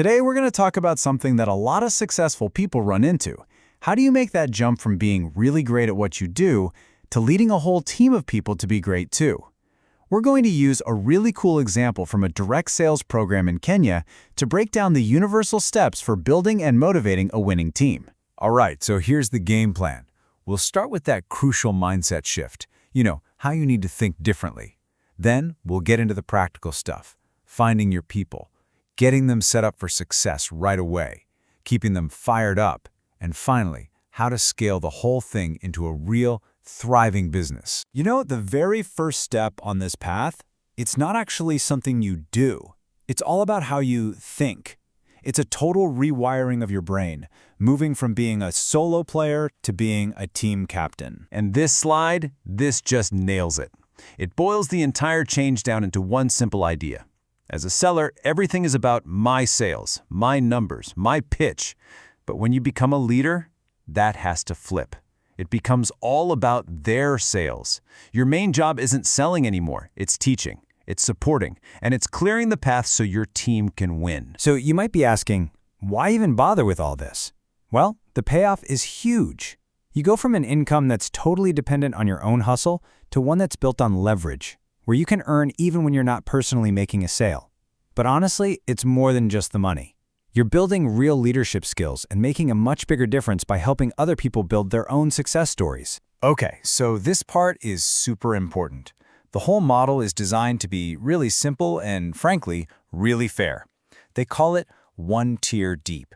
Today, we're going to talk about something that a lot of successful people run into. How do you make that jump from being really great at what you do to leading a whole team of people to be great too? We're going to use a really cool example from a direct sales program in Kenya to break down the universal steps for building and motivating a winning team. All right, so here's the game plan. We'll start with that crucial mindset shift. How you need to think differently. Then we'll get into the practical stuff, finding your people, getting them set up for success right away, keeping them fired up, and finally, how to scale the whole thing into a real, thriving business. The very first step on this path, it's not actually something you do. It's all about how you think. It's a total rewiring of your brain, moving from being a solo player to being a team captain. And this slide, this just nails it. It boils the entire change down into one simple idea. As a seller, everything is about my sales, my numbers, my pitch. But when you become a leader, that has to flip. It becomes all about their sales. Your main job isn't selling anymore, it's teaching. It's supporting, and it's clearing the path so your team can win. So you might be asking, why even bother with all this? Well, the payoff is huge. You go from an income that's totally dependent on your own hustle to one that's built on leverage, where you can earn even when you're not personally making a sale. But honestly, it's more than just the money. You're building real leadership skills and making a much bigger difference by helping other people build their own success stories. Okay, so this part is super important. The whole model is designed to be really simple and, frankly, really fair. They call it one tier deep.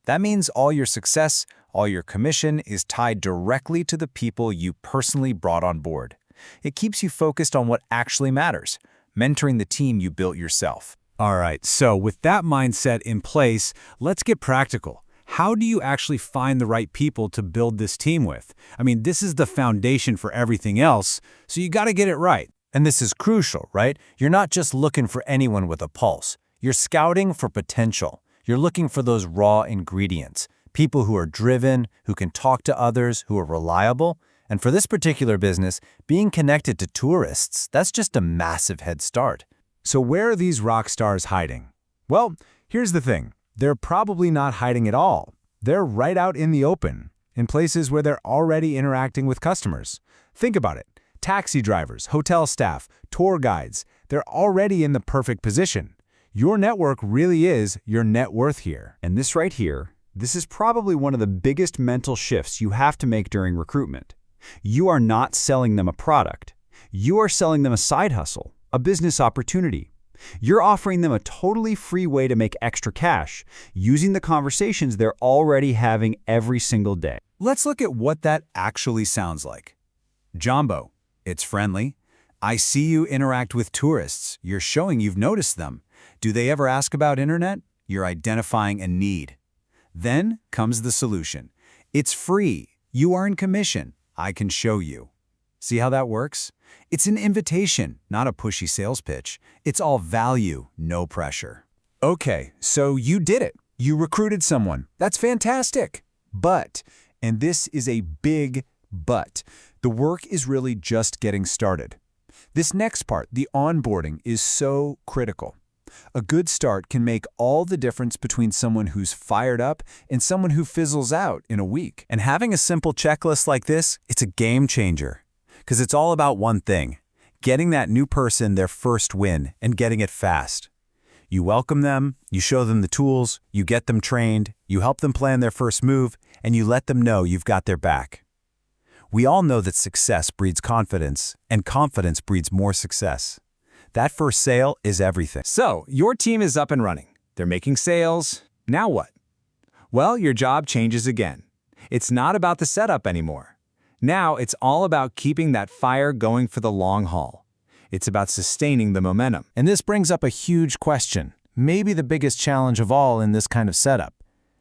That means all your success, all your commission is tied directly to the people you personally brought on board. It keeps you focused on what actually matters, mentoring the team you built yourself. All right, so with that mindset in place, let's get practical. How do you actually find the right people to build this team with? This is the foundation for everything else, so you got to get it right. And this is crucial, right? You're not just looking for anyone with a pulse. You're scouting for potential. You're looking for those raw ingredients, people who are driven, who can talk to others, who are reliable. And for this particular business, being connected to tourists, that's just a massive head start. So where are these rock stars hiding? Well, here's the thing. They're probably not hiding at all. They're right out in the open, in places where they're already interacting with customers. Think about it. Taxi drivers, hotel staff, tour guides, they're already in the perfect position. Your network really is your net worth here. And this right here, this is probably one of the biggest mental shifts you have to make during recruitment. You are not selling them a product. You are selling them a side hustle, a business opportunity. You're offering them a totally free way to make extra cash using the conversations they're already having every single day. Let's look at what that actually sounds like. Jumbo. It's friendly. I see you interact with tourists. You're showing you've noticed them. Do they ever ask about internet? You're identifying a need. Then comes the solution. It's free. You are in commission. I can show you. See how that works? It's an invitation, not a pushy sales pitch. It's all value, no pressure. Okay, so you did it. You recruited someone. That's fantastic. But, and this is a big but, the work is really just getting started. This next part, the onboarding, is so critical. A good start can make all the difference between someone who's fired up and someone who fizzles out in a week. And having a simple checklist like this, it's a game changer. Because it's all about one thing, getting that new person their first win and getting it fast. You welcome them, you show them the tools, you get them trained, you help them plan their first move, and you let them know you've got their back. We all know that success breeds confidence, and confidence breeds more success. That first sale is everything. So, your team is up and running. They're making sales. Now what? Well, your job changes again. It's not about the setup anymore. Now, it's all about keeping that fire going for the long haul. It's about sustaining the momentum. And this brings up a huge question, maybe the biggest challenge of all in this kind of setup.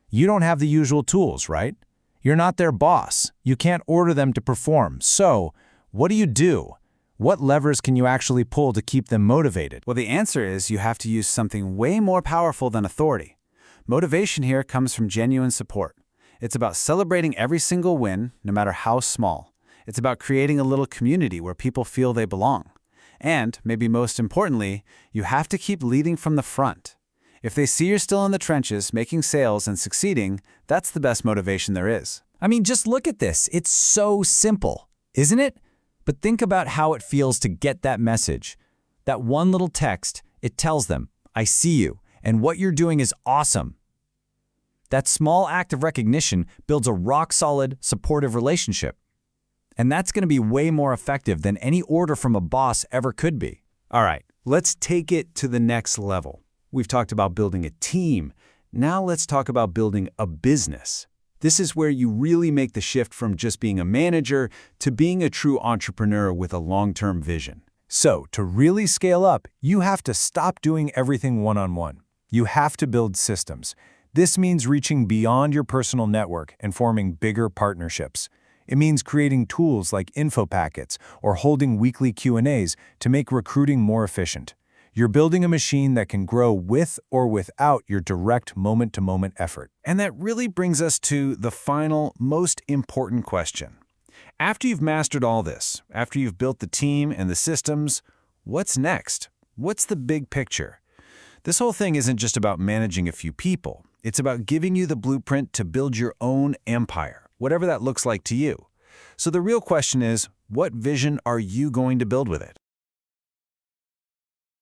You don't have the usual tools, right? You're not their boss. You can't order them to perform. So, what do? What levers can you actually pull to keep them motivated? Well, the answer is you have to use something way more powerful than authority. Motivation here comes from genuine support. It's about celebrating every single win, no matter how small. It's about creating a little community where people feel they belong. And, maybe most importantly, you have to keep leading from the front. If they see you're still in the trenches, making sales and succeeding, that's the best motivation there is. I mean, just look at this. It's so simple, isn't it? But think about how it feels to get that message. That one little text, it tells them, I see you, and what you're doing is awesome. That small act of recognition builds a rock-solid, supportive relationship. And that's going to be way more effective than any order from a boss ever could be. All right, let's take it to the next level. We've talked about building a team. Now let's talk about building a business. This is where you really make the shift from just being a manager to being a true entrepreneur with a long-term vision. So, to really scale up, you have to stop doing everything one-on-one. You have to build systems. This means reaching beyond your personal network and forming bigger partnerships. It means creating tools like info packets or holding weekly Q&As to make recruiting more efficient. You're building a machine that can grow with or without your direct moment-to-moment effort. And that really brings us to the final, most important question. After you've mastered all this, after you've built the team and the systems, what's next? What's the big picture? This whole thing isn't just about managing a few people. It's about giving you the blueprint to build your own empire, whatever that looks like to you. So the real question is, what vision are you going to build with it?